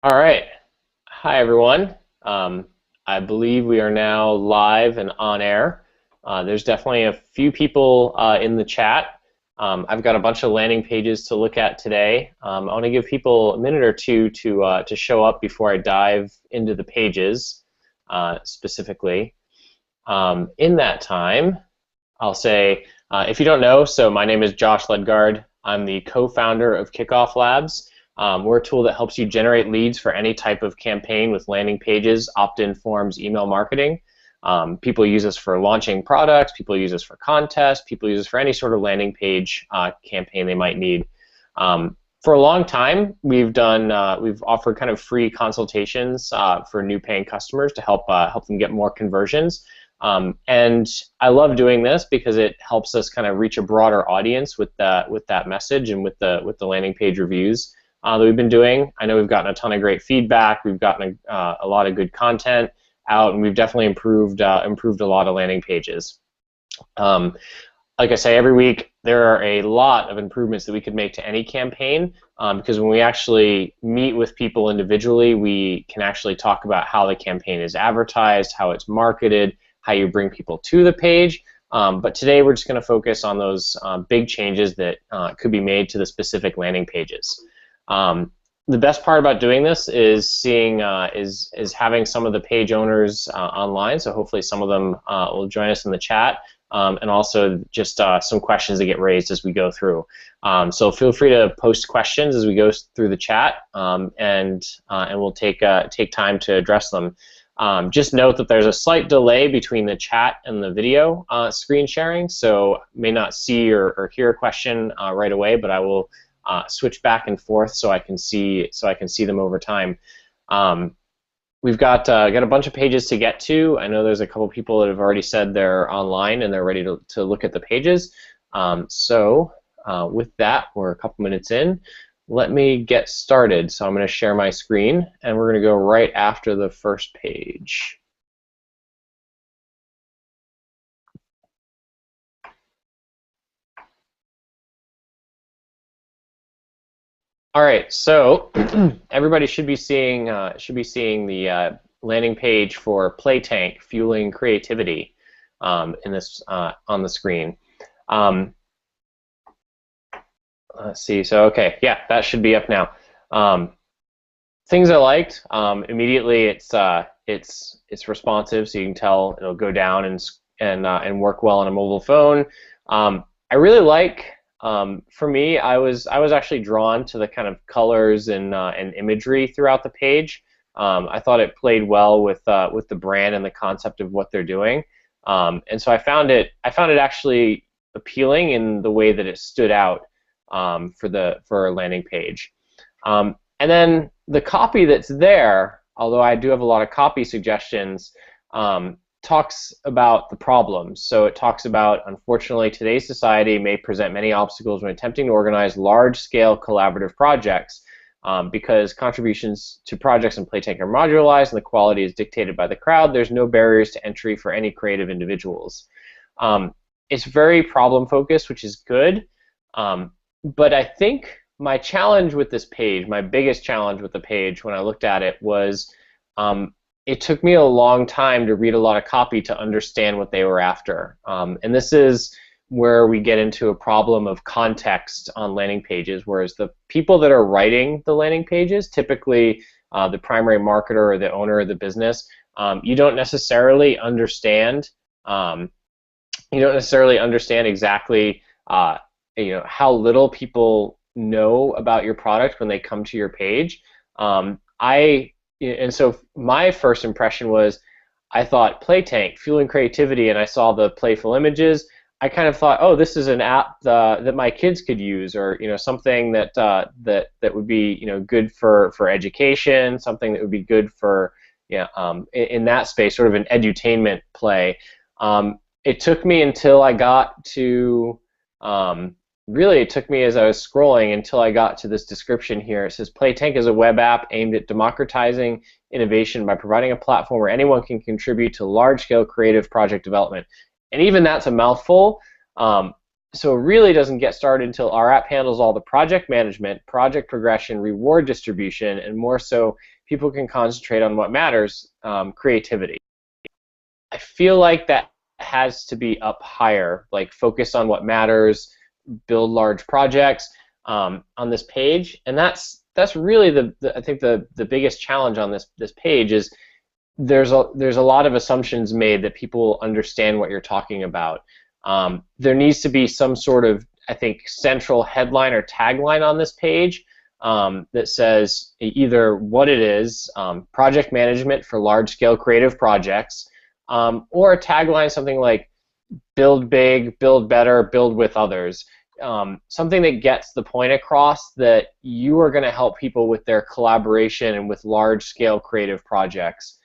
All right. Hi, everyone. I believe we are now live and on air. There's definitely a few people in the chat. I've got a bunch of landing pages to look at today. I want to give people a minute or two to show up before I dive into the pages specifically. In that time, I'll say, if you don't know, so my name is Josh Ledgard. I'm the co-founder of Kickoff Labs. We're a tool that helps you generate leads for any type of campaign with landing pages, opt-in forms, email marketing. People use us for launching products, people use us for contests, people use us for any sort of landing page campaign they might need. For a long time, we've offered kind of free consultations for new paying customers to help them get more conversions. And I love doing this because it helps us kind of reach a broader audience with that message and with the landing page reviews that we've been doing. I know we've gotten a ton of great feedback. We've gotten a lot of good content out, and we've definitely improved a lot of landing pages. Like I say, every week there are a lot of improvements that we could make to any campaign because when we actually meet with people individually, we can actually talk about how the campaign is advertised, how it's marketed, how you bring people to the page. But today we're just going to focus on those big changes that could be made to the specific landing pages. The best part about doing this is having some of the page owners online. So hopefully some of them will join us in the chat, and also just some questions that get raised as we go through. So feel free to post questions as we go through the chat, and we'll take time to address them. Just note that there's a slight delay between the chat and the video screen sharing, so may not see or hear a question right away, but I will switch back and forth so I can see them over time. We've got a bunch of pages to get to. I know there's a couple people that have already said they're online and they're ready to look at the pages. So with that, we're a couple minutes in. Let me get started. So I'm going to share my screen, and we're going to go right after the first page. All right, so everybody should be seeing the landing page for Playtank, Fueling Creativity, in this on the screen. Let's see. So okay, yeah, that should be up now. Things I liked immediately. It's responsive, so you can tell it'll go down and work well on a mobile phone. I really like. For me, I was actually drawn to the kind of colors and imagery throughout the page. I thought it played well with the brand and the concept of what they're doing, and so I found it actually appealing in the way that it stood out for a landing page. And then the copy that's there, although I do have a lot of copy suggestions, talks about the problems. So it talks about, unfortunately, today's society may present many obstacles when attempting to organize large-scale collaborative projects because contributions to projects in Playtank are modularized and the quality is dictated by the crowd. There's no barriers to entry for any creative individuals. It's very problem-focused, which is good, but I think my challenge with this page, my biggest challenge with the page when I looked at it was it took me a long time to read a lot of copy to understand what they were after. And this is where we get into a problem of context on landing pages, whereas the people that are writing the landing pages, typically the primary marketer or the owner of the business, you don't necessarily understand exactly how little people know about your product when they come to your page. And so my first impression was, I thought Playtank, Fueling Creativity, and I saw the playful images. I kind of thought, oh, this is an app that my kids could use, or something that would be good for education, something that would be good for in that space, sort of an edutainment play. It took me until I got to really, it took me as I was scrolling until I got to this description here. It says, Playtank is a web app aimed at democratizing innovation by providing a platform where anyone can contribute to large-scale creative project development. And even that's a mouthful. so it really doesn't get started until our app handles all the project management, project progression, reward distribution, and more so people can concentrate on what matters, creativity. I feel like that has to be up higher, like focus on what matters, build large projects on this page, and that's really I think the biggest challenge on this page is there's a lot of assumptions made that people understand what you're talking about. There needs to be some sort of, I think, central headline or tagline on this page that says either what it is, project management for large-scale creative projects, or a tagline something like build big, build better, build with others. Something that gets the point across that you are going to help people with their collaboration and with large-scale creative projects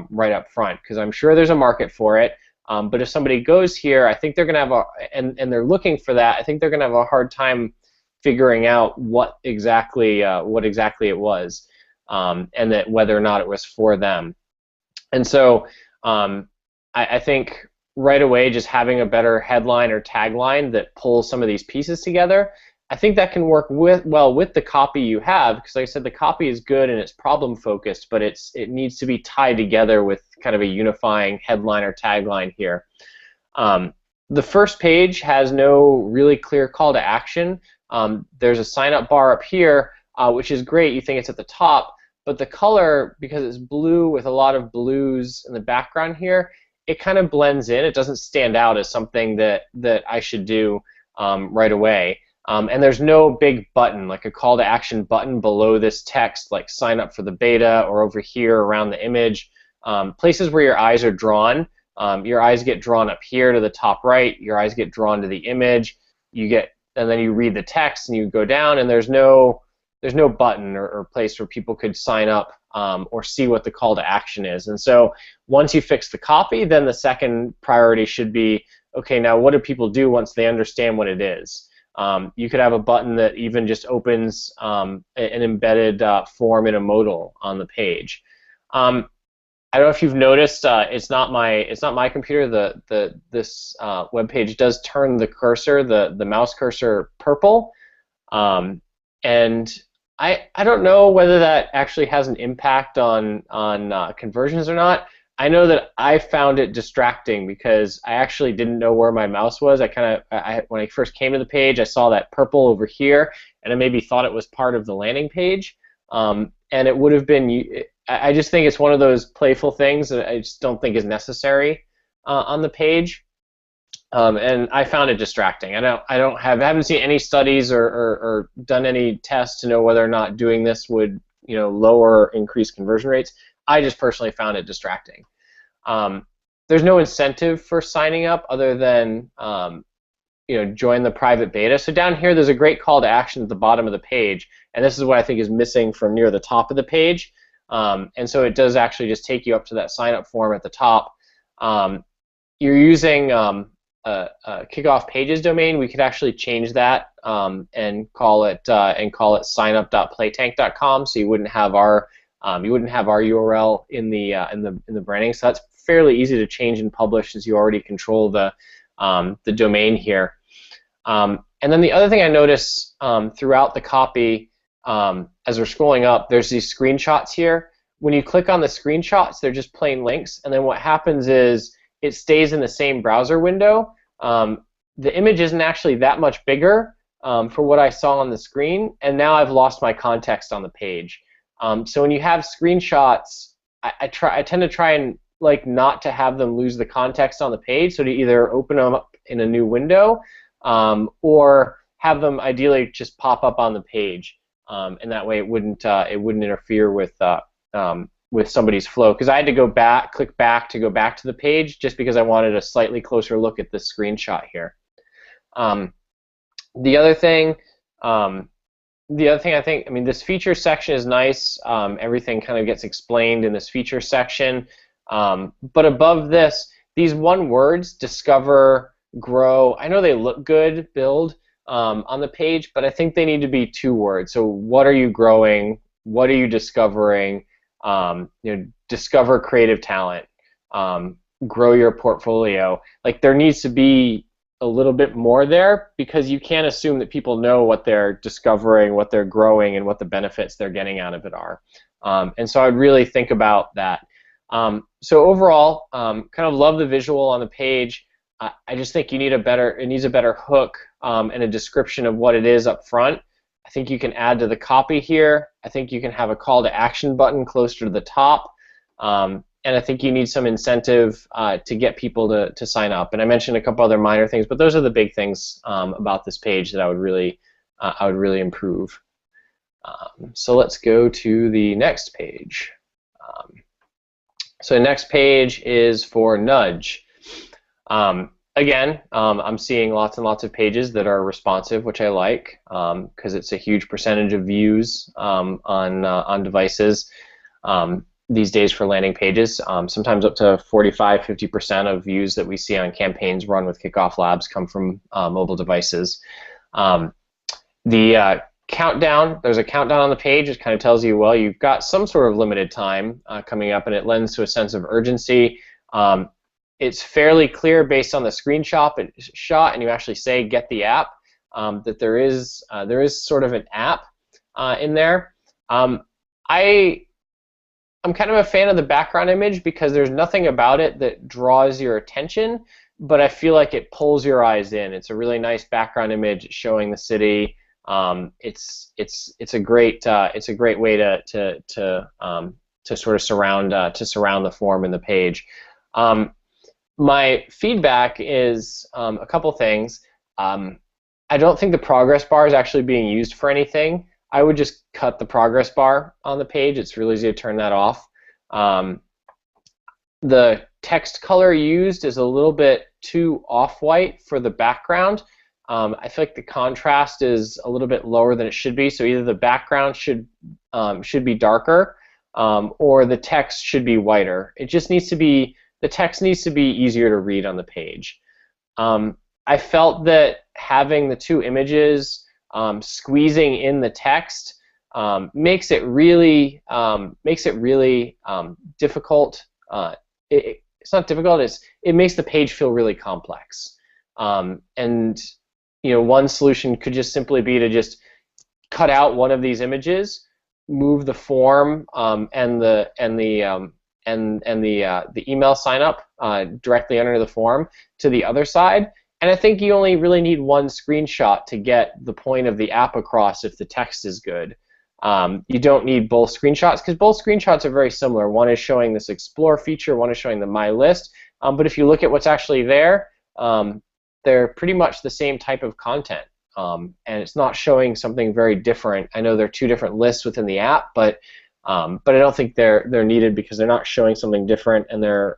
right up front, because I'm sure there's a market for it. But if somebody goes here, I think they're going to have and they're looking for that, I think they're going to have a hard time figuring out what exactly it was, and that whether or not it was for them. And so I think right away just having a better headline or tagline that pulls some of these pieces together, I think that can work well with the copy you have, because like I said, the copy is good and it's problem focused, but it needs to be tied together with kind of a unifying headline or tagline here. The first page has no really clear call to action. There's a sign up bar up here, which is great. You think it's at the top, but the color, because it's blue with a lot of blues in the background here, it kind of blends in. It doesn't stand out as something that I should do right away. And there's no big button, like a call to action button below this text, like sign up for the beta, or over here around the image. Places where your eyes are drawn. Your eyes get drawn up here to the top right. Your eyes get drawn to the image. And then you read the text and you go down, and there's no button or place where people could sign up or see what the call to action is. And so once you fix the copy, then the second priority should be, okay, now what do people do once they understand what it is? You could have a button that even just opens an embedded form in a modal on the page. I don't know if you've noticed, it's not my computer. This web page does turn the cursor, the mouse cursor, purple, and I don't know whether that actually has an impact on conversions or not. I know that I found it distracting because I actually didn't know where my mouse was. When I first came to the page, I saw that purple over here, and I maybe thought it was part of the landing page, and it would have been. I just think it's one of those playful things that I just don't think is necessary on the page, and I found it distracting. I haven't seen any studies or done any tests to know whether or not doing this would lower or increase conversion rates. I just personally found it distracting. There's no incentive for signing up other than join the private beta. So down here there's a great call to action at the bottom of the page, and this is what I think is missing from near the top of the page. And so it does actually just take you up to that sign up form at the top. You're using Kickoff Pages domain. We could actually change that and call it signup.playtank.com, so you wouldn't have our URL in the branding. So that's fairly easy to change and publish, as you already control the domain here. And then the other thing I notice throughout the copy, as we're scrolling up, there's these screenshots here. When you click on the screenshots, they're just plain links, and then what happens is it stays in the same browser window. The image isn't actually that much bigger for what I saw on the screen, and now I've lost my context on the page. So when you have screenshots, I tend to try and not to have them lose the context on the page, so to either open them up in a new window or have them ideally just pop up on the page, and that way it wouldn't interfere with somebody's flow. Because I had to click back to go back to the page just because I wanted a slightly closer look at this screenshot here. The other thing I think, this feature section is nice. Everything kind of gets explained in this feature section. But above this, these one words, discover, grow, I know they look good, build, on the page, but I think they need to be 2 words. So what are you growing? What are you discovering? Discover creative talent. Grow your portfolio. There needs to be a little bit more there, because you can't assume that people know what they're discovering, what they're growing, and what the benefits they're getting out of it are. And so I'd really think about that. So overall, kind of love the visual on the page. I just think it needs a better hook and a description of what it is up front. I think you can add to the copy here. I think you can have a call to action button closer to the top. And I think you need some incentive to get people to sign up. And I mentioned a couple other minor things, but those are the big things about this page that I would really improve. So let's go to the next page. So the next page is for Nudge. Again, I'm seeing lots and lots of pages that are responsive, which I like, because it's a huge percentage of views on devices these days for landing pages. Sometimes up to 45–50% of views that we see on campaigns run with Kickoff Labs come from mobile devices. The countdown, there's a countdown on the page. It kind of tells you, well, you've got some sort of limited time coming up, and it lends to a sense of urgency. It's fairly clear based on the screenshot and you actually say get the app, that there is sort of an app in there. I'm kind of a fan of the background image because there's nothing about it that draws your attention, but I feel like it pulls your eyes in. It's a really nice background image showing the city. It's a great way to sort of surround the form and the page. My feedback is a couple things. I don't think the progress bar is actually being used for anything. I would just cut the progress bar on the page. It's really easy to turn that off. The text color used is a little bit too off-white for the background. I feel like the contrast is a little bit lower than it should be, so either the background should be darker or the text should be whiter. It just needs to be, the text needs to be easier to read on the page. I felt that having the two images squeezing in the text makes it really difficult. It's not difficult. It makes the page feel really complex. And one solution could just simply be to just cut out one of these images, move the form and the email sign up directly under the form to the other side. And I think you only really need one screenshot to get the point of the app across if the text is good. You don't need both screenshots because both screenshots are very similar. One is showing this Explore feature, one is showing the My List. But if you look at what's actually there, they're pretty much the same type of content. And it's not showing something very different. I know there are two different lists within the app, but I don't think they're needed because they're not showing something different, and they're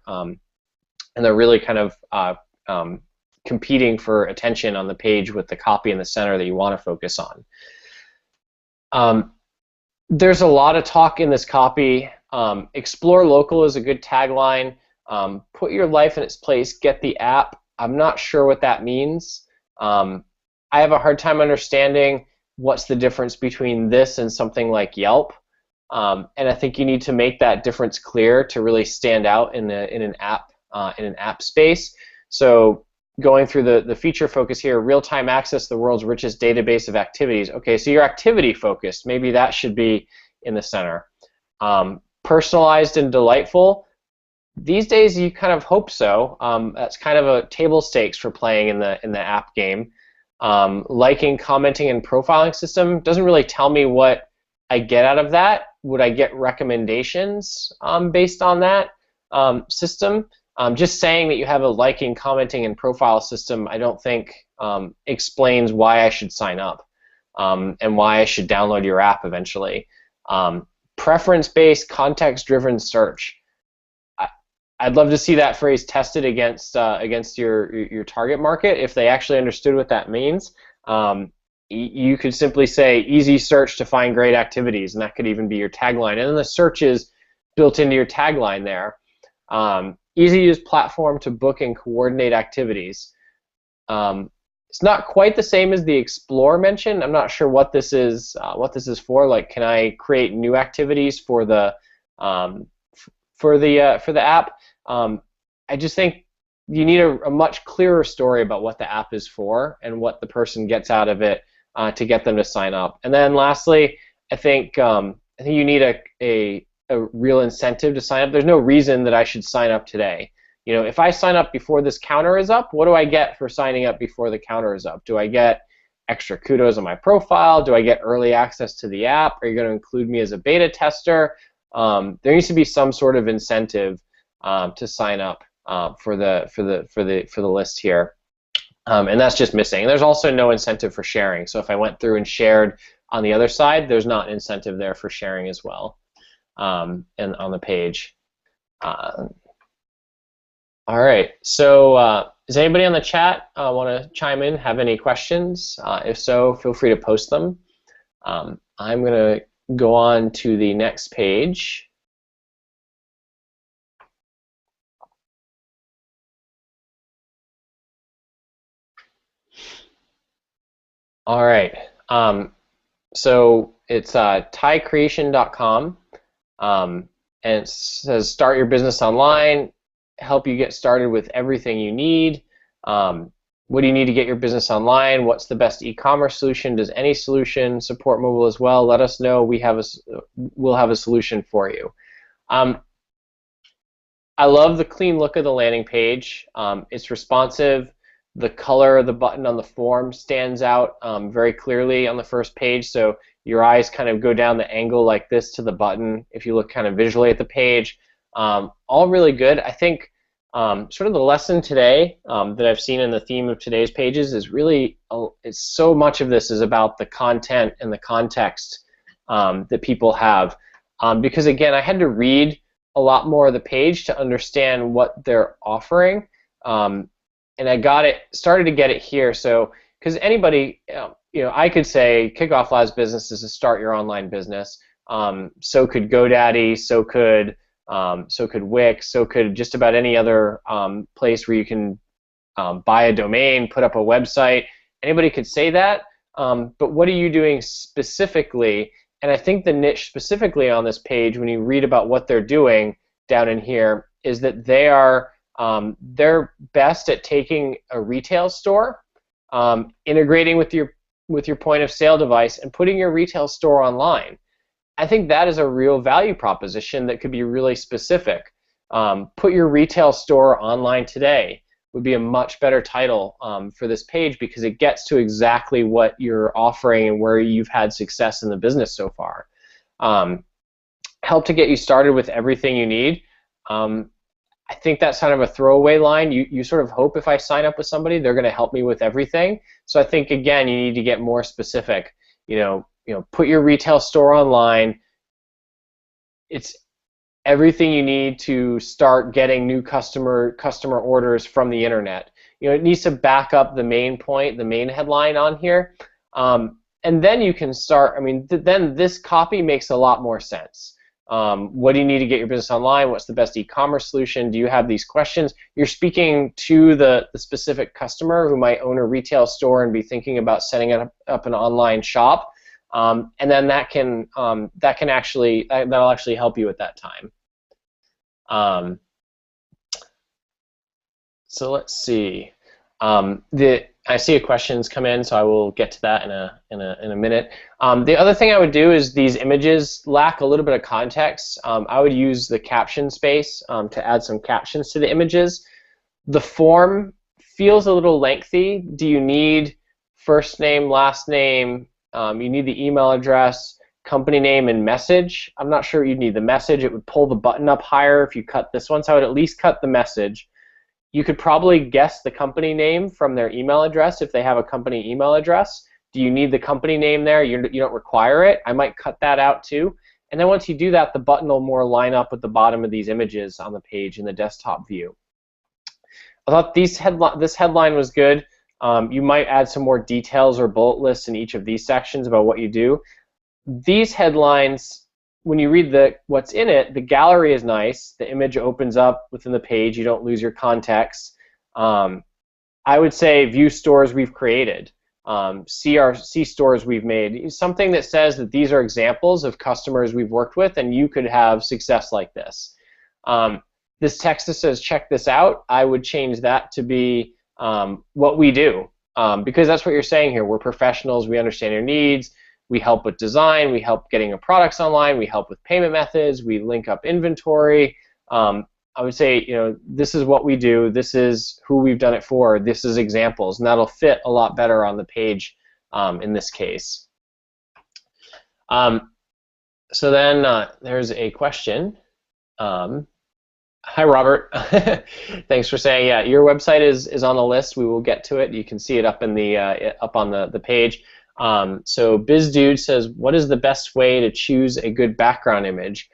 really kind of competing for attention on the page with the copy in the center that you want to focus on. There's a lot of talk in this copy. Explore local is a good tagline. Put your life in its place, get the app. I'm not sure what that means. I have a hard time understanding what's the difference between this and something like Yelp. And I think you need to make that difference clear to really stand out in an app space. So going through the feature focus here, real-time access to the world's richest database of activities. Okay, so you're activity focused. Maybe that should be in the center. Personalized and delightful. These days, you kind of hope so. That's kind of a table stakes for playing in the app game. Liking, commenting, and profiling system doesn't really tell me what I get out of that. Would I get recommendations based on that system? Just saying that you have a liking, commenting, and profile system, I don't think explains why I should sign up and why I should download your app eventually. Preference-based, context-driven search. I'd love to see that phrase tested against your target market. If they actually understood what that means, you could simply say easy search to find great activities, and that could even be your tagline. And then the search is built into your tagline there. Easy to use platform to book and coordinate activities. It's not quite the same as the Explore mentioned. I'm not sure what this is for. Like, can I create new activities for the app? I just think you need a much clearer story about what the app is for and what the person gets out of it to get them to sign up. And then lastly, I think you need a real incentive to sign up. There's no reason that I should sign up today. You know, if I sign up before this counter is up, what do I get for signing up before the counter is up? Do I get extra kudos on my profile? Do I get early access to the app? Are you going to include me as a beta tester? There needs to be some sort of incentive to sign up for the list here, and that's just missing. And there's also no incentive for sharing. So if I went through and shared on the other side, there's not an incentive there for sharing as well, and on the page. All right, so does anybody on the chat want to chime in, have any questions? If so, feel free to post them. I'm going to go on to the next page. All right, so it's tycreation.com, and it says start your business online, help you get started with everything you need. What do you need to get your business online? What's the best e-commerce solution? Does any solution support mobile as well? Let us know. We'll have a solution for you. I love the clean look of the landing page. It's responsive. The color of the button on the form stands out very clearly on the first page, so your eyes kind of go down the angle like this to the button if you look kind of visually at the page. All really good. I think sort of the lesson today that I've seen in the theme of today's pages is really, it's so much of this is about the content and the context that people have. Because again, I had to read a lot more of the page to understand what they're offering. And I started to get it here. So, because anybody, I could say Kickoff Labs business is to start your online business. So could GoDaddy. So could Wix. So could just about any other place where you can buy a domain, put up a website. Anybody could say that. But what are you doing specifically? And I think the niche specifically on this page, when you read about what they're doing down in here, is that they're best at taking a retail store, integrating with your point of sale device, and putting your retail store online. I think that is a real value proposition that could be really specific. Put your retail store online today would be a much better title for this page, because it gets to exactly what you're offering and where you've had success in the business so far. Help to get you started with everything you need. I think that's kind of a throwaway line. You sort of hope if I sign up with somebody, they're going to help me with everything. So I think, again, you need to get more specific. Put your retail store online. It's everything you need to start getting new customer orders from the internet. It needs to back up the main point, the main headline on here, and then you can start. Then this copy makes a lot more sense. What do you need to get your business online? What's the best e-commerce solution? Do you have these questions? You're speaking to the specific customer who might own a retail store and be thinking about setting up an online shop, and then that'll actually help you at that time. So let's see. I see a question's come in, so I will get to that in a minute. The other thing I would do is these images lack a little bit of context. I would use the caption space to add some captions to the images. The form feels a little lengthy. Do you need first name, last name? You need the email address, company name, and message. I'm not sure you'd need the message. It would pull the button up higher if you cut this one, so I would at least cut the message. You could probably guess the company name from their email address if they have a company email address. Do you need the company name there? You don't require it. I might cut that out too. And then once you do that, the button will more line up with the bottom of these images on the page in the desktop view. I thought this headline was good. You might add some more details or bullet lists in each of these sections about what you do. These headlines, when you read what's in it, the gallery is nice. The image opens up within the page. You don't lose your context. I would say view stores we've created. See stores we've made. Something that says that these are examples of customers we've worked with and you could have success like this. this text that says check this out, I would change that to be what we do, because that's what you're saying here. We're professionals, we understand your needs, we help with design, we help getting your products online, we help with payment methods, we link up inventory. I would say, this is what we do, this is who we've done it for, this is examples, and that'll fit a lot better on the page in this case. So then there's a question. Hi, Robert. Thanks for saying, yeah, your website is on the list. We will get to it. You can see it up in the up on the page. So BizDude says, what is the best way to choose a good background image?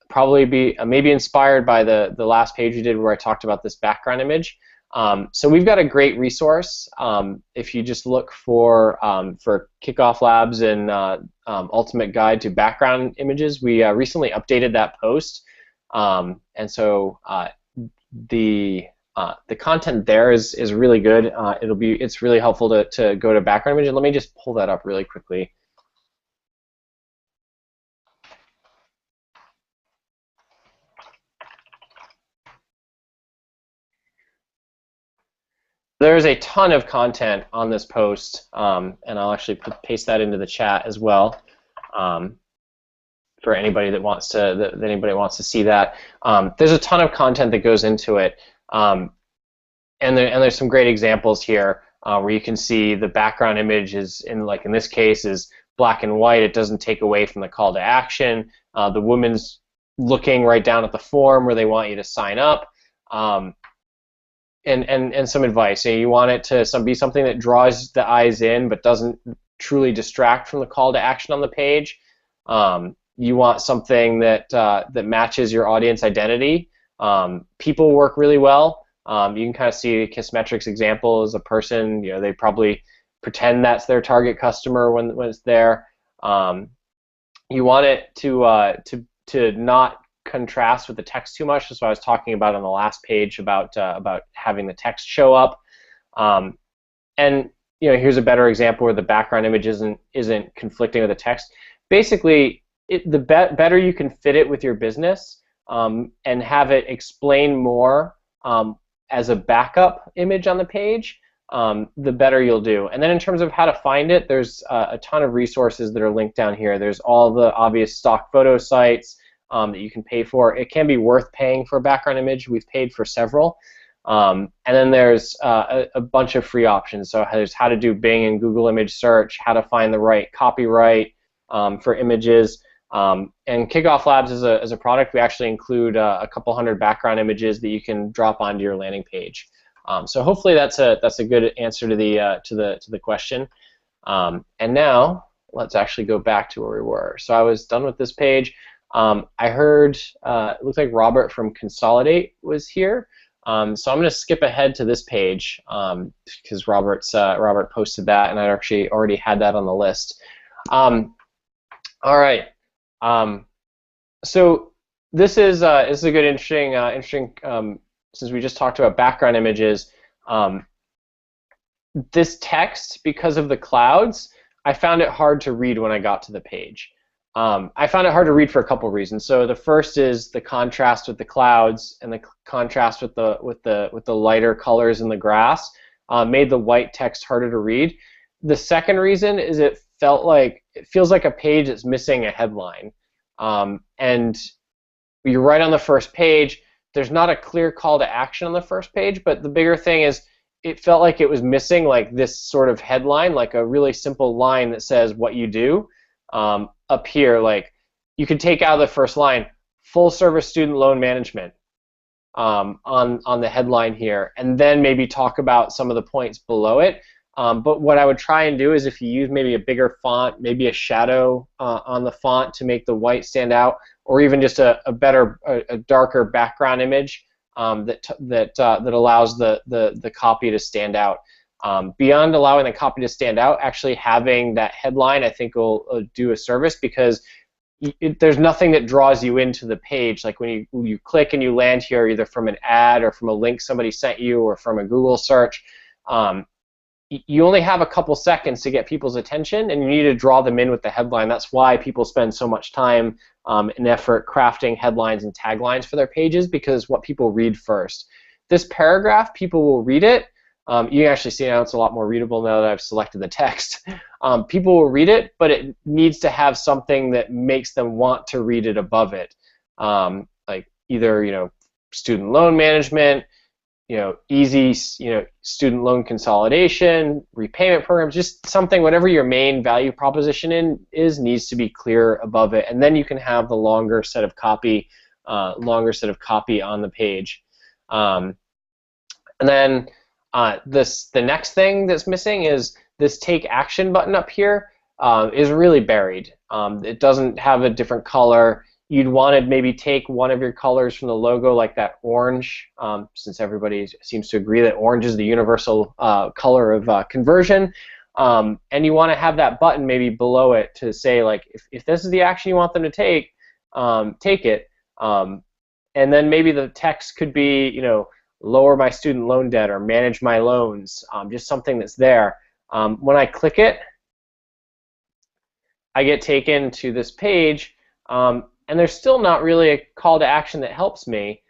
Probably be maybe inspired by the last page we did where I talked about this background image. So we've got a great resource. If you just look for Kickoff Labs and Ultimate Guide to Background Images, we recently updated that post. And so the content there is really good. It's really helpful to go to background image. And let me just pull that up really quickly. There's a ton of content on this post, and I'll actually paste that into the chat as well. For anybody that wants to see that. There's a ton of content that goes into it, and there's some great examples here where you can see the background image is in this case is black and white. It doesn't take away from the call to action. The woman's looking right down at the form where they want you to sign up, and some advice. You want it to be something that draws the eyes in but doesn't truly distract from the call to action on the page. You want something that matches your audience identity. People work really well. You can kind of see Kissmetrics example as a person. They probably pretend that's their target customer when it's there. You want it to not contrast with the text too much. That's what I was talking about on the last page about having the text show up. And here's a better example where the background image isn't conflicting with the text. Basically, the better you can fit it with your business and have it explain more as a backup image on the page, the better you'll do. And then in terms of how to find it, there's a ton of resources that are linked down here. There's all the obvious stock photo sites that you can pay for. It can be worth paying for a background image. We've paid for several. And then there's a bunch of free options. So there's how to do Bing and Google image search, how to find the right copyright for images. And Kickoff Labs is a product. We actually include a couple hundred background images that you can drop onto your landing page. So hopefully that's a good answer to the question. And now let's actually go back to where we were. So I was done with this page. I heard it looks like Robert from Consolidate was here. So I'm going to skip ahead to this page because Robert posted that, and I actually already had that on the list. All right. So this is a good interesting since we just talked about background images. This text, because of the clouds, I found it hard to read when I got to the page. I found it hard to read for a couple reasons. So the first is the contrast with the clouds and the contrast with the lighter colors in the grass made the white text harder to read. The second reason is it feels like a page that's missing a headline. And you're right on the first page. There's not a clear call to action on the first page, but the bigger thing is it felt like it was missing this sort of headline, like a really simple line that says what you do. Up here, you could take out of the first line, full service student loan management on the headline here, and then maybe talk about some of the points below it. But what I would try and do is if you use maybe a bigger font, maybe a shadow on the font to make the white stand out, or even just a darker background image that allows the copy to stand out. Beyond allowing the copy to stand out, actually having that headline I think will do a service, because there's nothing that draws you into the page. Like when you click and you land here either from an ad or from a link somebody sent you or from a Google search, you only have a couple seconds to get people's attention, and you need to draw them in with the headline. That's why people spend so much time and effort crafting headlines and taglines for their pages, because what people read first. This paragraph, people will read it. You can actually see now it's a lot more readable now that I've selected the text. People will read it, but it needs to have something that makes them want to read it above it, like either student loan management, easy, student loan consolidation, repayment programs, just something, whatever your main value proposition needs to be clear above it, and then you can have the longer set of copy on the page. And then the next thing that's missing is this take action button up here is really buried. It doesn't have a different color. You'd want to maybe take one of your colors from the logo, like that orange, since everybody seems to agree that orange is the universal color of conversion. And you want to have that button maybe below it to say, like, if this is the action you want them to take, take it. And then maybe the text could be, lower my student loan debt or manage my loans, just something that's there. When I click it, I get taken to this page. And there's still not really a call to action that helps me.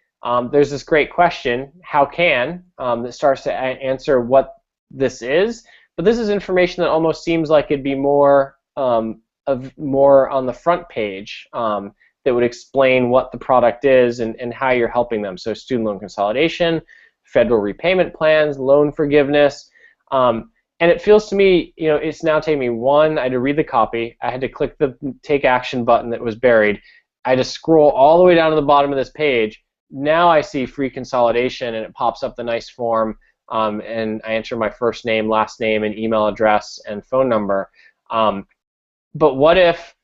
There's this great question, how can, that starts to answer what this is. But this is information that almost seems like it'd be more on the front page that would explain what the product is and how you're helping them. So student loan consolidation, federal repayment plans, loan forgiveness. And it feels to me, it's now taking me I had to read the copy, I had to click the take action button that was buried, I had to scroll all the way down to the bottom of this page. Now I see free consolidation, and it pops up the nice form, and I enter my first name, last name, and email address and phone number. But what if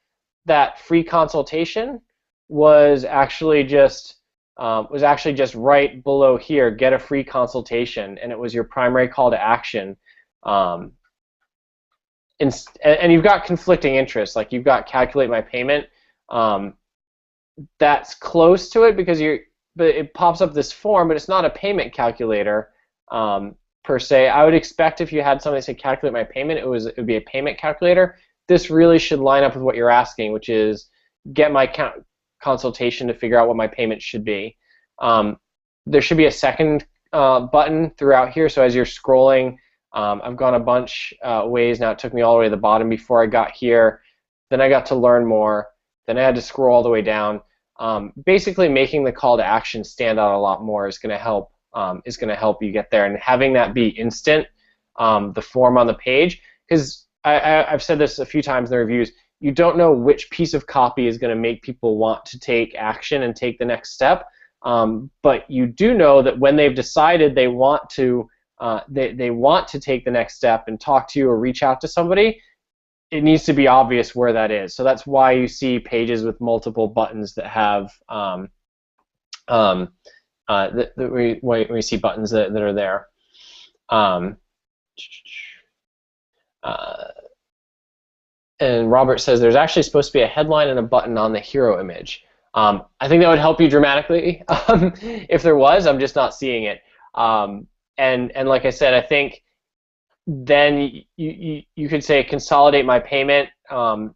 that free consultation was actually just right below here, get a free consultation, and it was your primary call to action? And you've got conflicting interests, like you've got calculate my payment. That's close to it because but it pops up this form, but it's not a payment calculator per se. I would expect if you had something that said calculate my payment, it would be a payment calculator. This really should line up with what you're asking, which is get my consultation to figure out what my payment should be. There should be a second button throughout here, so as you're scrolling, I've gone a bunch ways now. It took me all the way to the bottom before I got here. Then I got to learn more. Then I had to scroll all the way down. Basically, making the call to action stand out a lot more is going to help. You get there, and having that be instant, the form on the page, because I've said this a few times in the reviews. You don't know which piece of copy is going to make people want to take action and take the next step. But you do know that when they've decided they want to take the next step and talk to you or reach out to somebody, it needs to be obvious where that is. So that's why you see pages with multiple buttons that have we see buttons that are there. And Robert says there's actually supposed to be a headline and a button on the hero image. I think that would help you dramatically if there was. I'm just not seeing it. And like I said, I think then you could say consolidate my payment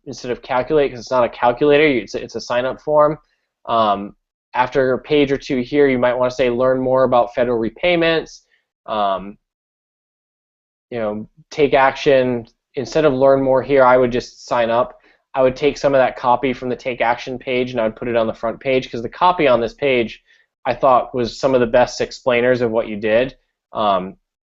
instead of calculate, because it's not a calculator. It's a sign-up form. After a page or two here, you might want to say learn more about federal repayments. Take action. Instead of learn more here, I would just sign up. I would take some of that copy from the take action page and I would put it on the front page, because the copy on this page I thought was some of the best explainers of what you did.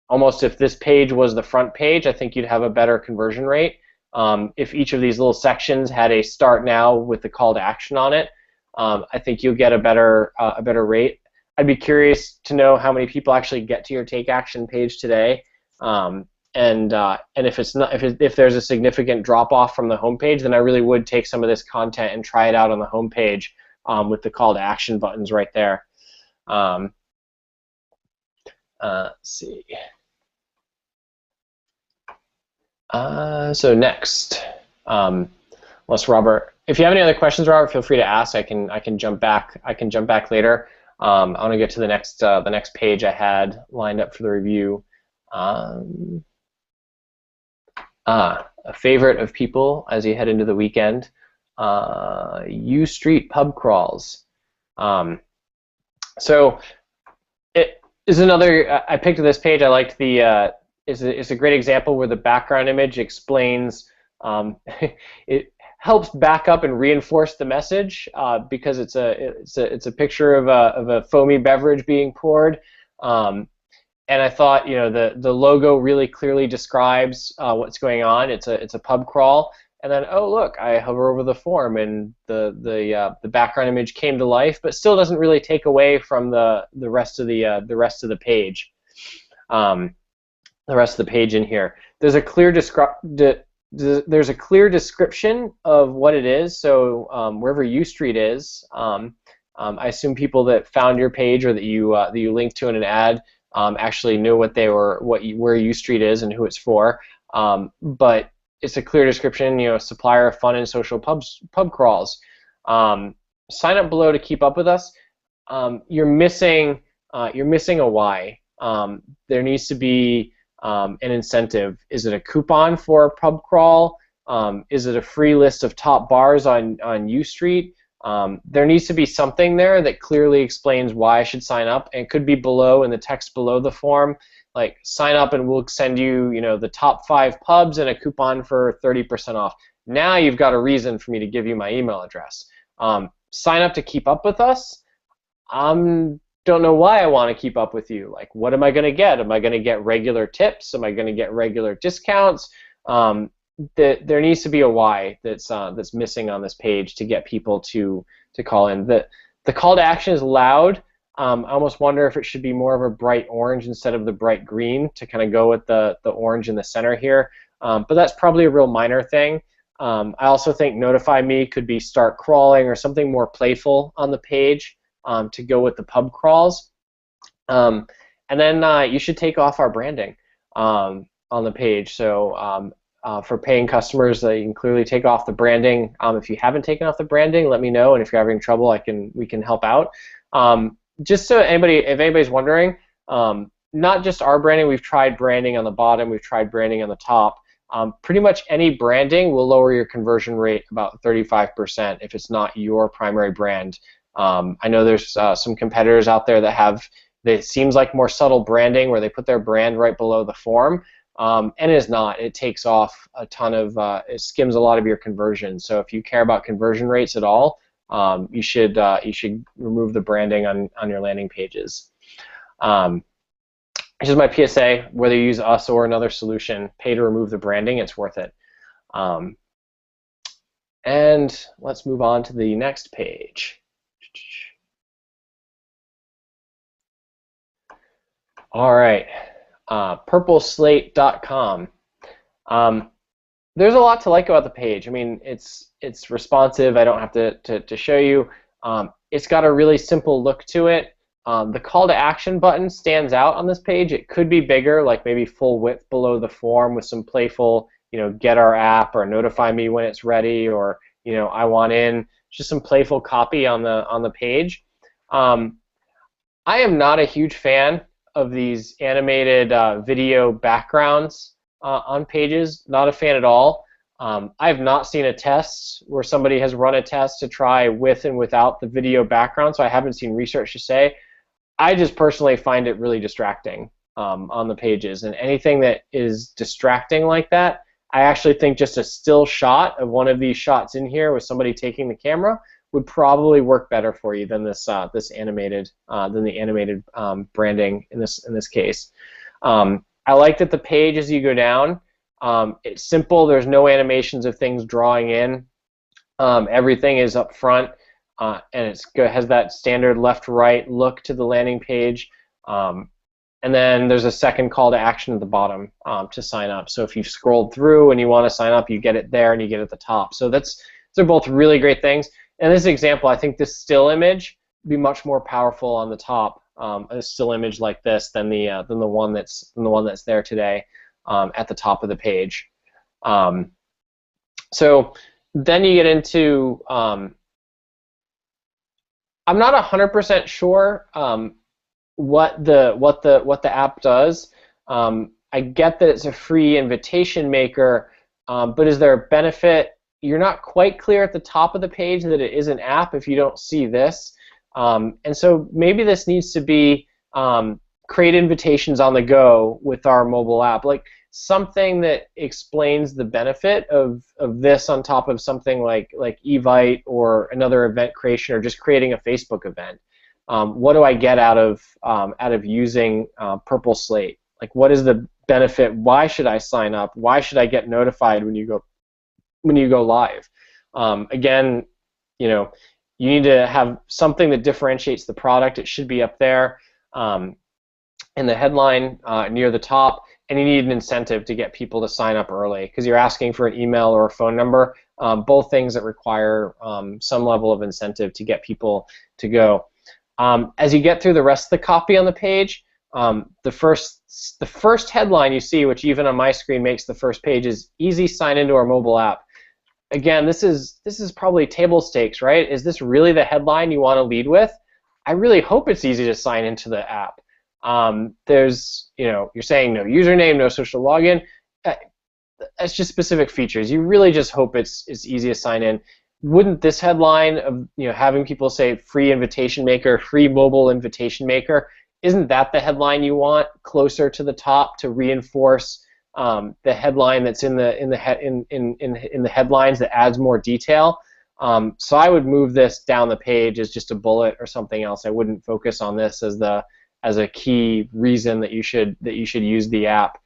Almost if this page was the front page, I think you'd have a better conversion rate. If each of these little sections had a start now with the call to action on it, I think you'll get a better rate. I'd be curious to know how many people actually get to your take action page today. And if there's a significant drop off from the homepage, then I really would take some of this content and try it out on the homepage with the call to action buttons right there. Let's see. So next, unless Robert, if you have any other questions, Robert, feel free to ask. I can jump back. I can jump back later. I want to get to the next page I had lined up for the review. A favorite of people as you head into the weekend, U Street pub crawls. So it is another. I picked this page. I liked the. It's a great example where the background image explains. It helps back up and reinforce the message because it's a picture of a foamy beverage being poured. And I thought, the logo really clearly describes what's going on. It's a pub crawl, and then oh look, I hover over the form, and the background image came to life, but still doesn't really take away from the rest of the page. The rest of the page in here, there's a clear description of what it is. So wherever U Street is, I assume people that found your page or that you linked to in an ad. Actually knew where U Street is and who it's for, but it's a clear description. Supplier of fun and social pub crawls. Sign up below to keep up with us. You're missing a why. There needs to be an incentive. Is it a coupon for a pub crawl? Is it a free list of top bars on U Street? There needs to be something there that clearly explains why I should sign up, and it could be below in the text below the form, like sign up and we'll send you, the top 5 pubs and a coupon for 30% off. Now you've got a reason for me to give you my email address. Sign up to keep up with us. Don't know why I want to keep up with you. Like, what am I going to get? Am I going to get regular tips? Am I going to get regular discounts? There needs to be a why that's missing on this page to get people to call in. The call to action is loud. I almost wonder if it should be more of a bright orange instead of the bright green to kind of go with the orange in the center here. But that's probably a real minor thing. I also think notify me could be start crawling or something more playful on the page to go with the pub crawls. And then you should take off our branding on the page. So for paying customers, you can clearly take off the branding. If you haven't taken off the branding, let me know, and if you're having trouble, we can help out. Just so if anybody's wondering, not just our branding. We've tried branding on the bottom. We've tried branding on the top. Pretty much any branding will lower your conversion rate about 35% if it's not your primary brand. I know there's some competitors out there that have. It seems like more subtle branding where they put their brand right below the form. And it is not. It takes off a ton of, it skims a lot of your conversion. So if you care about conversion rates at all, you should remove the branding on your landing pages. This is my PSA. Whether you use us or another solution, pay to remove the branding. It's worth it. And let's move on to the next page. All right. purpleslate.com. There's a lot to like about the page. I mean, it's responsive. I don't have to show you. It's got a really simple look to it. The call to action button stands out on this page. It could be bigger, like maybe full width below the form with some playful, get our app or notify me when it's ready, or I want in. Just some playful copy on the page. I am not a huge fan of these animated video backgrounds on pages. Not a fan at all. I have not seen a test where somebody has run a test to try with and without the video background, so I haven't seen research to say. I just personally find it really distracting on the pages, and anything that is distracting like that, I actually think just a still shot of one of these shots in here with somebody taking the camera would probably work better for you than this animated branding in this case. I like that the page as you go down, it's simple. There's no animations of things drawing in. Everything is up front, and it has that standard left-right look to the landing page. And then there's a second call to action at the bottom to sign up. So if you've scrolled through and you want to sign up, you get it there and you get it at the top. So they're both really great things. In this example, I think this still image would be much more powerful on the top, a still image like this than the one that's there today at the top of the page. So then you get into I'm not 100% sure what the app does. I get that it's a free invitation maker, but is there a benefit? You're not quite clear at the top of the page that it is an app if you don't see this. And so maybe this needs to be create invitations on the go with our mobile app, like something that explains the benefit of this on top of something like Evite or another event creation or just creating a Facebook event. What do I get out of using Purple Slate? Like, what is the benefit? Why should I sign up? Why should I get notified when you go live? Again, you need to have something that differentiates the product. It should be up there in the headline near the top, and you need an incentive to get people to sign up early because you're asking for an email or a phone number, both things that require some level of incentive to get people to go. As you get through the rest of the copy on the page, the first headline you see, which even on my screen makes the first page, is easy sign into our mobile app. Again, this is probably table stakes, right? Is this really the headline you want to lead with? I really hope it's easy to sign into the app. There's, you're saying no username, no social login. That's just specific features. You really just hope it's easy to sign in. Wouldn't this headline of having people say free invitation maker, free mobile invitation maker, isn't that the headline you want closer to the top to reinforce the headline that's in the headlines that adds more detail? So I would move this down the page as just a bullet or something else. I wouldn't focus on this as a key reason that you should use the app.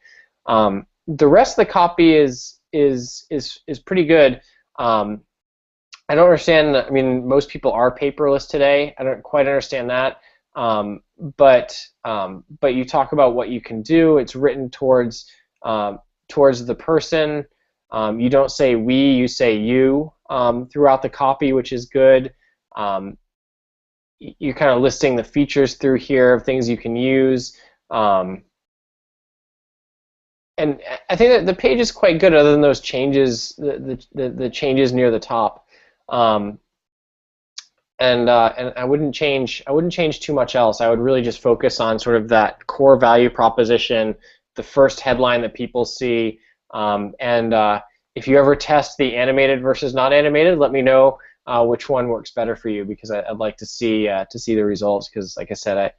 The rest of the copy is pretty good. I don't understand. I mean, most people are paperless today. I don't quite understand that. But you talk about what you can do. It's written towards the person. You don't say we, you say you throughout the copy, which is good. You're kind of listing the features through here of things you can use. And I think that the page is quite good, other than those changes, the changes near the top. And I wouldn't change too much else. I would really just focus on sort of that core value proposition, the first headline that people see, and if you ever test the animated versus not animated, let me know which one works better for you, because I'd like to see the results. Because like I said,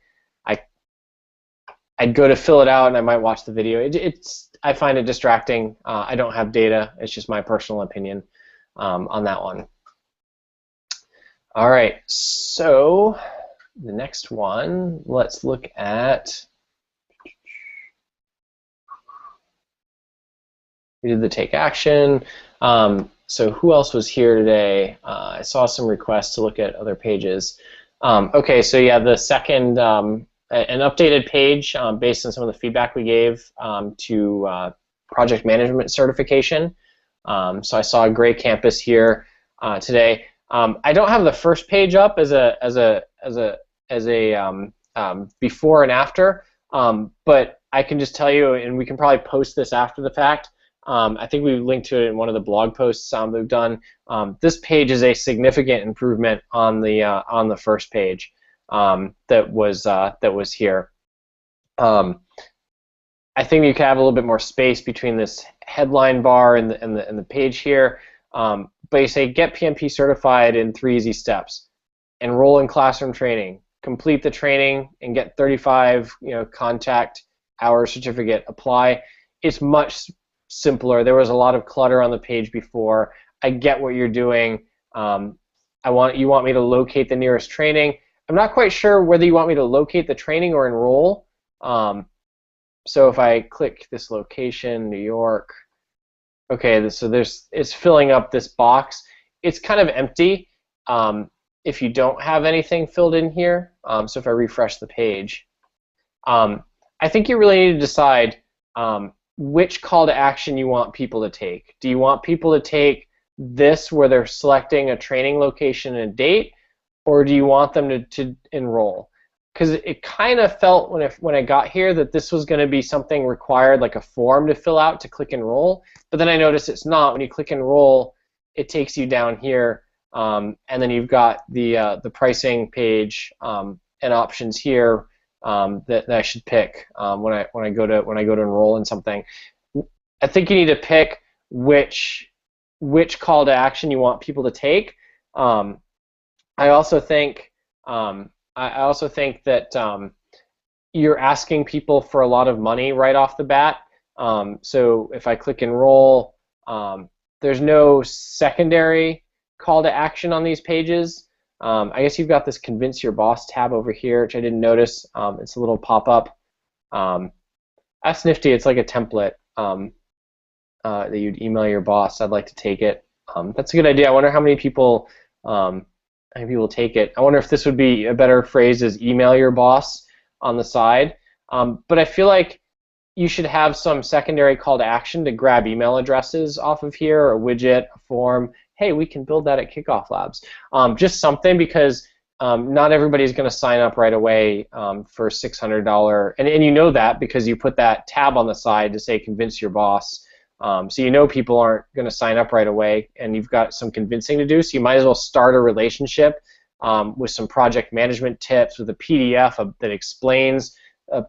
I'd go to fill it out and I might watch the video. I find it distracting. I don't have data. It's just my personal opinion on that one. All right, so the next one, let's look at, we did the take action. So who else was here today? I saw some requests to look at other pages. Okay, so yeah, the second, an updated page based on some of the feedback we gave to project management certification. So I saw a Gray Campus here today. I don't have the first page up as a before and after, but I can just tell you, and we can probably post this after the fact. I think we linked to it in one of the blog posts we've done. This page is a significant improvement on the first page that was here. I think you can have a little bit more space between this headline bar and the page here. But you say get PMP certified in 3 easy steps. Enroll in classroom training, complete the training, and get 35 contact hour certificate. Apply. It's much simpler. There was a lot of clutter on the page before. I get what you're doing. You want me to locate the nearest training. I'm not quite sure whether you want me to locate the training or enroll. So if I click this location, New York. Okay, so it's filling up this box. It's kind of empty if you don't have anything filled in here. So if I refresh the page, I think you really need to decide which call to action you want people to take. Do you want people to take this where they're selecting a training location and a date, or do you want them to enroll? Because it kind of felt when I got here that this was going to be something required, like a form to fill out to click enroll. But then I noticed it's not. When you click enroll, it takes you down here, and then you've got the pricing page and options here that I should pick when I go to enroll in something. I think you need to pick which call to action you want people to take. I also think that you're asking people for a lot of money right off the bat. So if I click enroll, there's no secondary call to action on these pages. I guess you've got this convince your boss tab over here, which I didn't notice. It's a little pop-up. That's nifty. It's like a template that you'd email your boss. I'd like to take it. That's a good idea. I wonder how many people take it. I wonder if this would be a better phrase as email your boss on the side. But I feel like you should have some secondary call to action to grab email addresses off of here, a widget, a form. Hey, we can build that at Kickoff Labs. Just something, because not everybody's going to sign up right away for $600. And you know that because you put that tab on the side to say convince your boss. So you know people aren't going to sign up right away, and you've got some convincing to do, so you might as well start a relationship with some project management tips, with a PDF that explains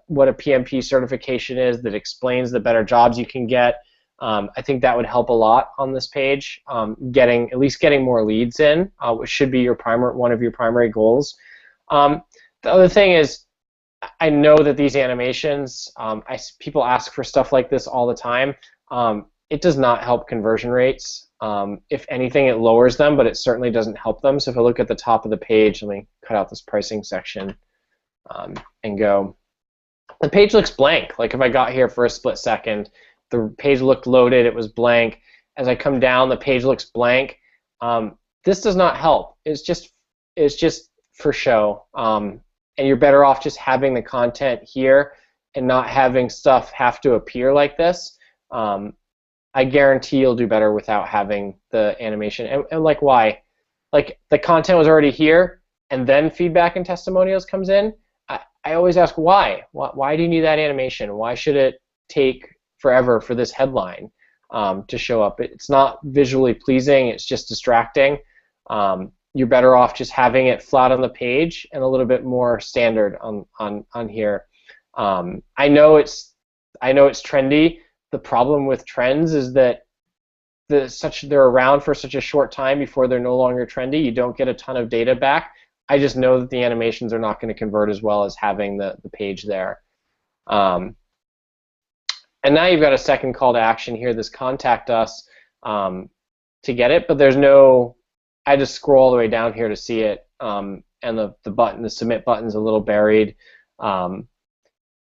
what a PMP certification is, that explains the better jobs you can get. I think that would help a lot on this page, at least getting more leads in, which should be one of your primary goals. The other thing is, I know that these animations, people ask for stuff like this all the time. It does not help conversion rates. If anything, it lowers them, but it certainly doesn't help them. So if I look at the top of the page, let me cut out this pricing section and go. The page looks blank. Like if I got here for a split second, the page looked loaded, it was blank. As I come down, the page looks blank. This does not help. It's just for show. And you're better off just having the content here and not having stuff have to appear like this. I guarantee you'll do better without having the animation. And like, why? Like, the content was already here, and then feedback and testimonials comes in. I always ask why. Why do you need that animation? Why should it take forever for this headline to show up? It's not visually pleasing. It's just distracting. You're better off just having it flat on the page and a little bit more standard on here. I know it's trendy. The problem with trends is that they're around for such a short time before they're no longer trendy. You don't get a ton of data back. I just know that the animations are not going to convert as well as having the page there. And now you've got a second call to action here, this contact us, to get it, but there's no, I just scroll all the way down here to see it, and the submit button's a little buried.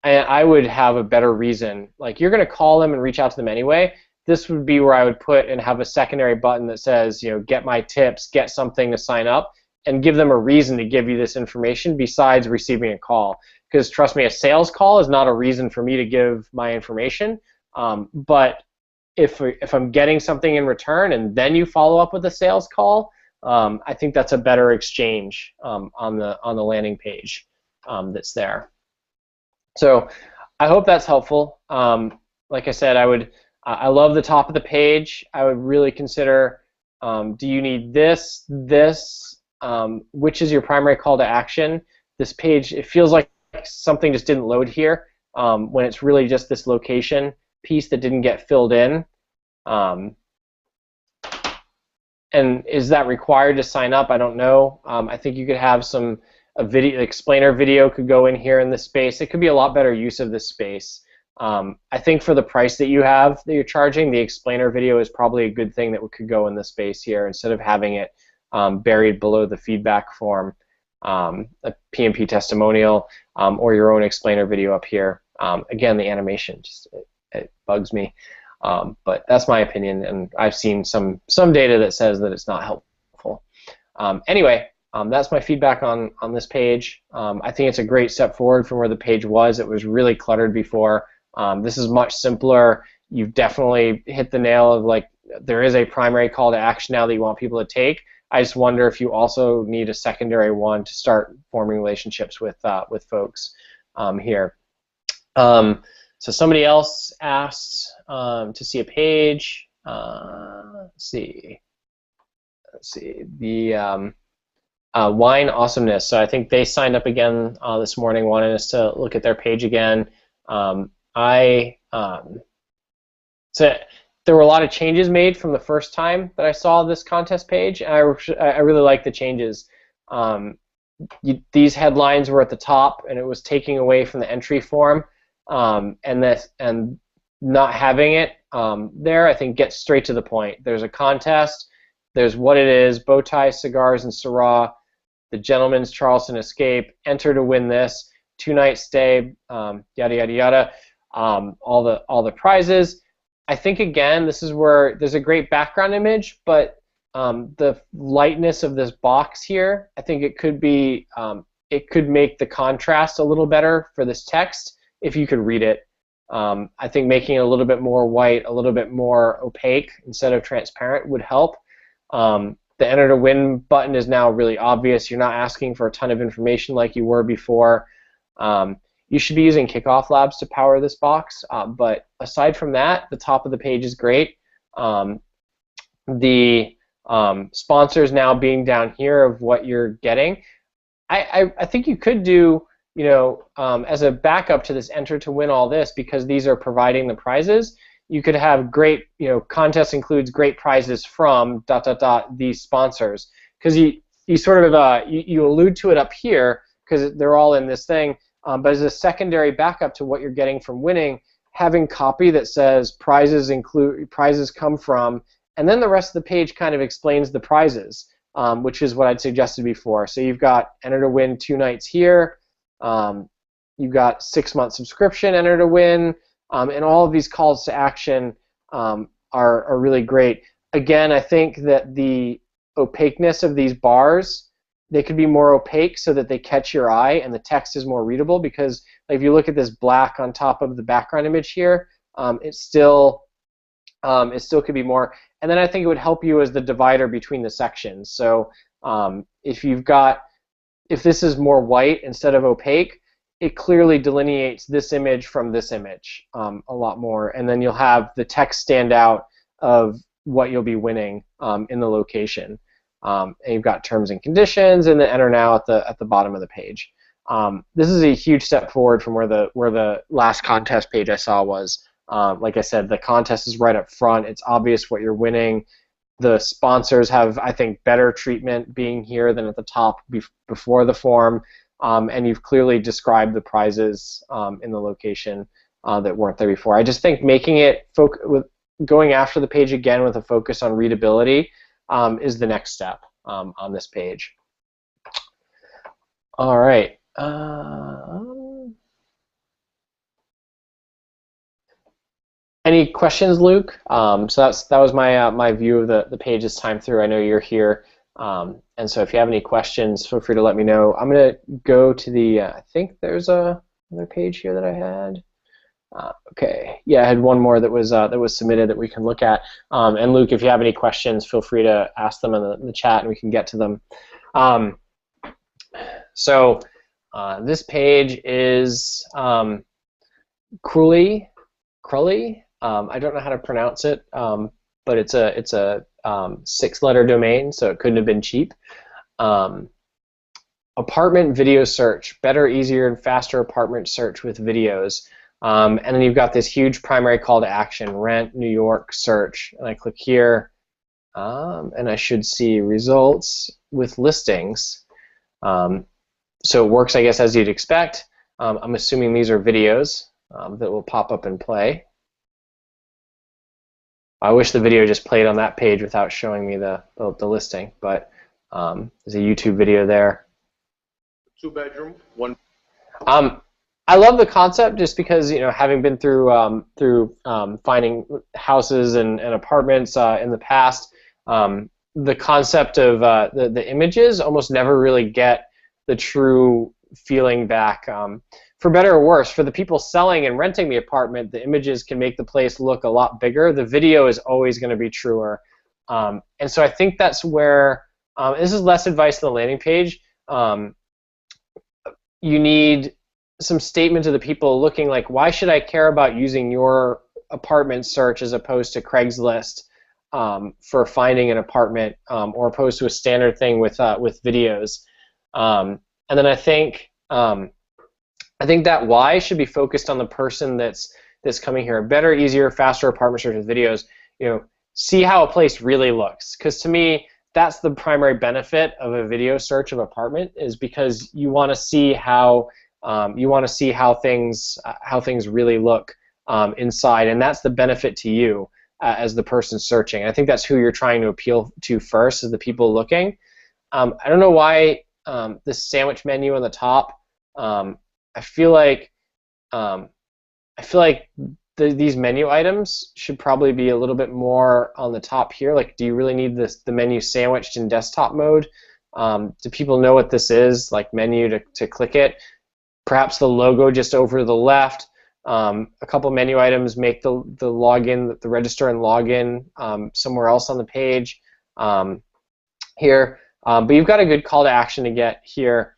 I would have a better reason. Like, you're going to call them and reach out to them anyway. This would be where I would put and have a secondary button that says, get my tips, get something to sign up, and give them a reason to give you this information besides receiving a call. Because trust me, a sales call is not a reason for me to give my information. But if I'm getting something in return and then you follow up with a sales call, I think that's a better exchange on the landing page that's there. So I hope that's helpful. Like I said, I love the top of the page. I would really consider, do you need this, which is your primary call to action? This page, it feels like something just didn't load here when it's really just this location piece that didn't get filled in. And is that required to sign up? I don't know. I think you could have a video explainer video could go in here in this space. It could be a lot better use of this space. I think for the price that you're charging, the explainer video is probably a good thing that could go in this space here instead of having it buried below the feedback form, a PMP testimonial, or your own explainer video up here. Again, the animation just it bugs me, but that's my opinion, and I've seen some data that says that it's not helpful. Anyway, that's my feedback on this page. I think it's a great step forward from where the page was. It was really cluttered before. This is much simpler. You've definitely hit the nail of, like, there is a primary call to action now that you want people to take. I just wonder if you also need a secondary one to start forming relationships with folks here. So somebody else asked to see a page. Let's see. The Wine Awesomeness. So I think they signed up again this morning, wanting us to look at their page again. So there were a lot of changes made from the first time that I saw this contest page, and I really like the changes. These headlines were at the top, and it was taking away from the entry form, and not having it there, I think, gets straight to the point. There's a contest. There's what it is: bow ties, cigars, and Syrah. The Gentleman's Charleston Escape. Enter to win this. 2-night stay. Yada yada yada. All the prizes. I think, again, this is where there's a great background image, but the lightness of this box here, I think it could be, it could make the contrast a little better for this text if you could read it. I think making it a little bit more white, a little bit more opaque instead of transparent would help. The enter to win button is now really obvious. You're not asking for a ton of information like you were before. You should be using Kickoff Labs to power this box, but aside from that, the top of the page is great. The sponsors now being down here of what you're getting. I think you could do, you know, as a backup to this enter to win all this, because these are providing the prizes, you could have great, you know, contest includes great prizes from ... these sponsors, because you sort of you allude to it up here because they're all in this thing. But as a secondary backup to what you're getting from winning, having copy that says prizes come from, and then the rest of the page kind of explains the prizes, which is what I'd suggested before. So you've got enter to win 2 nights here, you've got 6-month subscription, enter to win, and all of these calls to action are really great. Again, I think that the opaqueness of these bars, they could be more opaque so that they catch your eye and the text is more readable, because like, if you look at this black on top of the background image here, it still could be more. And then I think it would help you as the divider between the sections. So if this is more white instead of opaque, it clearly delineates this image from this image a lot more, and then you'll have the text stand out of what you'll be winning in the location. And you've got terms and conditions, and the enter now at the bottom of the page. This is a huge step forward from where the last contest page I saw was. Like I said, the contest is right up front. It's obvious what you're winning. The sponsors have, I think, better treatment being here than at the top before the form, and you've clearly described the prizes in the location that weren't there before. I just think making it going after the page again with a focus on readability is the next step on this page. All right. Any questions, Luke? So that was my view of the page this time through. I know you're here, and so if you have any questions, feel free to let me know. I'm going to go to the. I think there's another page here that I had. Okay, yeah, I had one more that was submitted that we can look at. And Luke, if you have any questions, feel free to ask them in the chat, and we can get to them. So this page is Crully. I don't know how to pronounce it, but it's a 6-letter domain, so it couldn't have been cheap. Apartment video search, better, easier, and faster apartment search with videos. And then you've got this huge primary call to action, rent, New York, search. And I click here, and I should see results with listings. So it works, I guess, as you'd expect. I'm assuming these are videos that will pop up and play. I wish the video just played on that page without showing me the listing, but there's a YouTube video there. 2-bedroom, 1. I love the concept just because, you know, having been through finding houses and apartments in the past, the concept of the images almost never really get the true feeling back. For better or worse, for the people selling and renting the apartment, the images can make the place look a lot bigger. The video is always going to be truer. And so I think that's where, this is less advice than the landing page. You need some statement to the people looking like, why should I care about using your apartment search as opposed to Craigslist for finding an apartment, or opposed to a standard thing with videos. And then I think that why should be focused on the person that's coming here. Better, easier, faster apartment search with videos. see how a place really looks. Because to me, that's the primary benefit of a video search of apartment, is because you want to see how things really look inside, and that's the benefit to you as the person searching. I think that's who you're trying to appeal to first, is the people looking. I don't know why this sandwich menu on the top. I feel like these menu items should probably be a little bit more on the top here. Like, do you really need the menu sandwiched in desktop mode? Do people know what this is, like menu to click it? Perhaps the logo just over to the left. A couple menu items make the login, the register and login somewhere else on the page here. But you've got a good call to action to get here.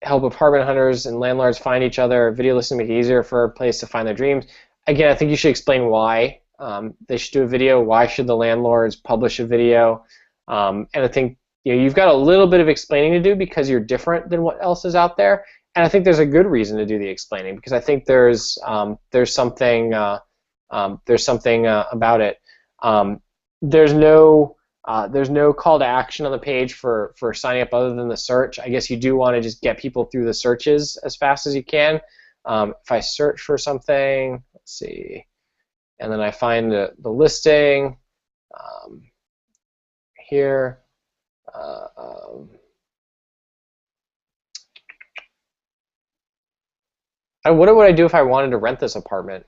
Help apartment hunters and landlords find each other. Video listing make it easier for a place to find their dreams. Again, I think you should explain why they should do a video. Why should the landlords publish a video? And I think you've got a little bit of explaining to do because you're different than what else is out there. And I think there's a good reason to do the explaining, because I think there's something about it. There's no call to action on the page for signing up other than the search. I guess you do want to just get people through the searches as fast as you can. If I search for something, let's see, and then I find the listing here. What would I do if I wanted to rent this apartment?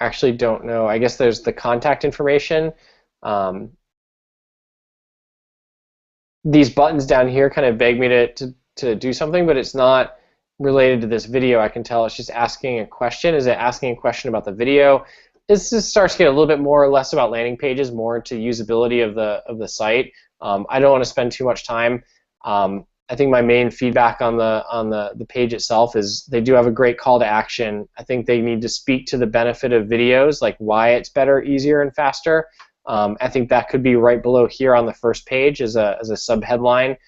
Actually don't know. I guess there's the contact information. These buttons down here kind of beg me to do something, but it's not related to this video. I can tell it's just asking a question. Is it asking a question about the video? This just starts to get a little bit more or less about landing pages, more into usability of the site. I don't want to spend too much time. I think my main feedback on the page itself is they do have a great call to action. I think they need to speak to the benefit of videos, like why it's better, easier, and faster. I think that could be right below here on the first page as a sub-headline.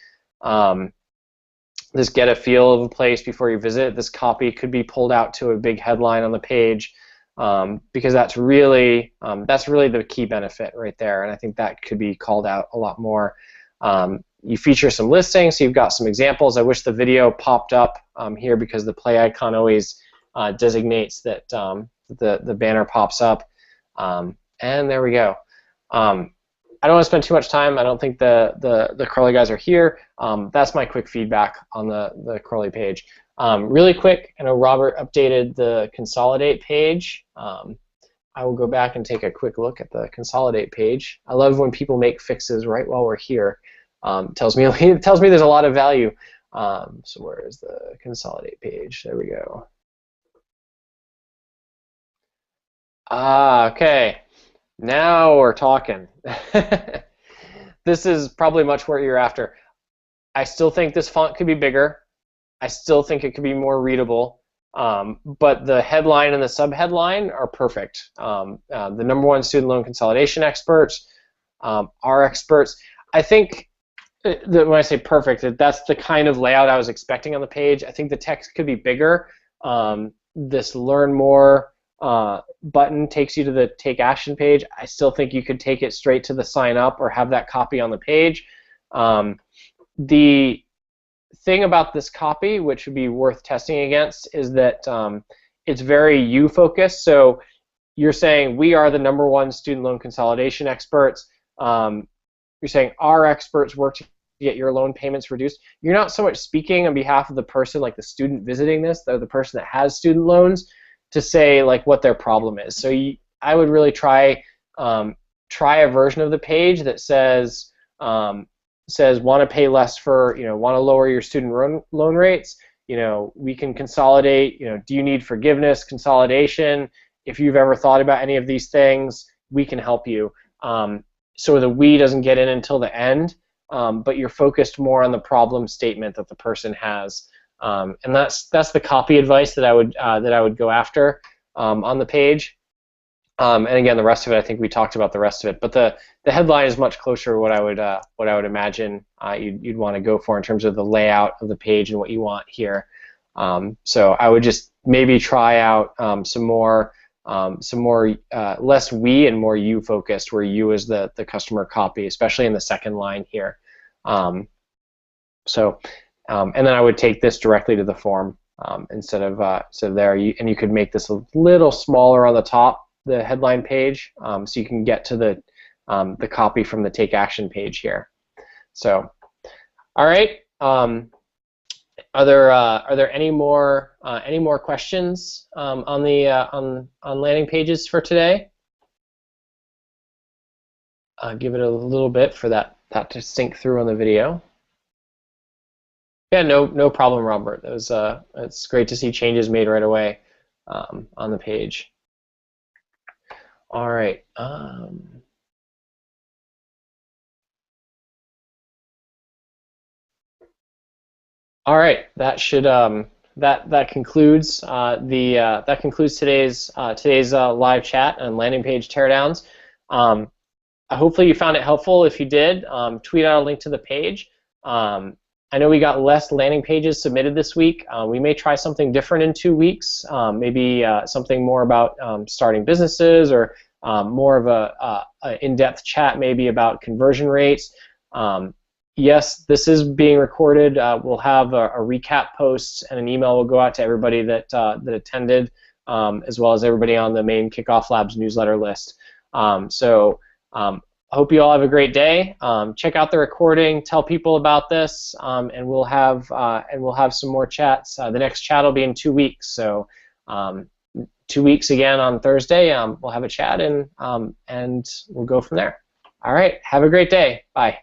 This get a feel of a place before you visit. This copy could be pulled out to a big headline on the page, because that's really the key benefit right there, and I think that could be called out a lot more. You feature some listings, so you've got some examples. I wish the video popped up here, because the play icon always designates that the banner pops up. And there we go. I don't want to spend too much time. I don't think the Crawley guys are here. That's my quick feedback on the Crawley page. Really quick, I know Robert updated the Consolidate page. I will go back and take a quick look at the Consolidate page. I love when people make fixes right while we're here. It tells me there's a lot of value. So where is the Consolidate page? There we go. Okay. Now we're talking. This is probably much what you're after. I still think this font could be bigger. I still think it could be more readable. But the headline and the subheadline are perfect. The #1 student loan consolidation experts are experts. I think that when I say perfect, that's the kind of layout I was expecting on the page. I think the text could be bigger. This learn more button takes you to the take action page. I still think you could take it straight to the sign up or have that copy on the page. The thing about this copy, which would be worth testing against, is that it's very you focused. So you're saying we are the #1 student loan consolidation experts. You're saying our experts work to get your loan payments reduced. You're not so much speaking on behalf of the person, like the student visiting this, or the person that has student loans, to say like what their problem is. So I would really try a version of the page that says want to pay less for, want to lower your student loan rates. We can consolidate. Do you need forgiveness, consolidation? If you've ever thought about any of these things, we can help you. So the we doesn't get in until the end, but you're focused more on the problem statement that the person has. And that's the copy advice that I would go after on the page. And again, the rest of it, I think we talked about the rest of it. But the headline is much closer to what I would imagine you'd want to go for in terms of the layout of the page and what you want here. So I would just maybe try out some more some more less we and more you focused, where you is the customer copy, especially in the second line here. And then I would take this directly to the form instead of there. And you could make this a little smaller on the top, the headline page, so you can get to the copy from the take action page here. So, all right. Are there any more questions on the on landing pages for today? Give it a little bit for that to sync through on the video. Yeah, no problem, Robert. It was it's great to see changes made right away on the page. All right. All right, that should that concludes that concludes today's live chat and landing page teardowns. Hopefully you found it helpful. If you did, tweet out a link to the page. I know we got less landing pages submitted this week. We may try something different in 2 weeks. Maybe something more about starting businesses, or more of a in-depth chat maybe about conversion rates. Yes, this is being recorded. We'll have a recap post, and an email will go out to everybody that attended, as well as everybody on the main Kickoff Labs newsletter list. I hope you all have a great day. Check out the recording. Tell people about this, and we'll have some more chats. The next chat will be in 2 weeks. So 2 weeks again on Thursday. We'll have a chat, and we'll go from there. All right. Have a great day. Bye.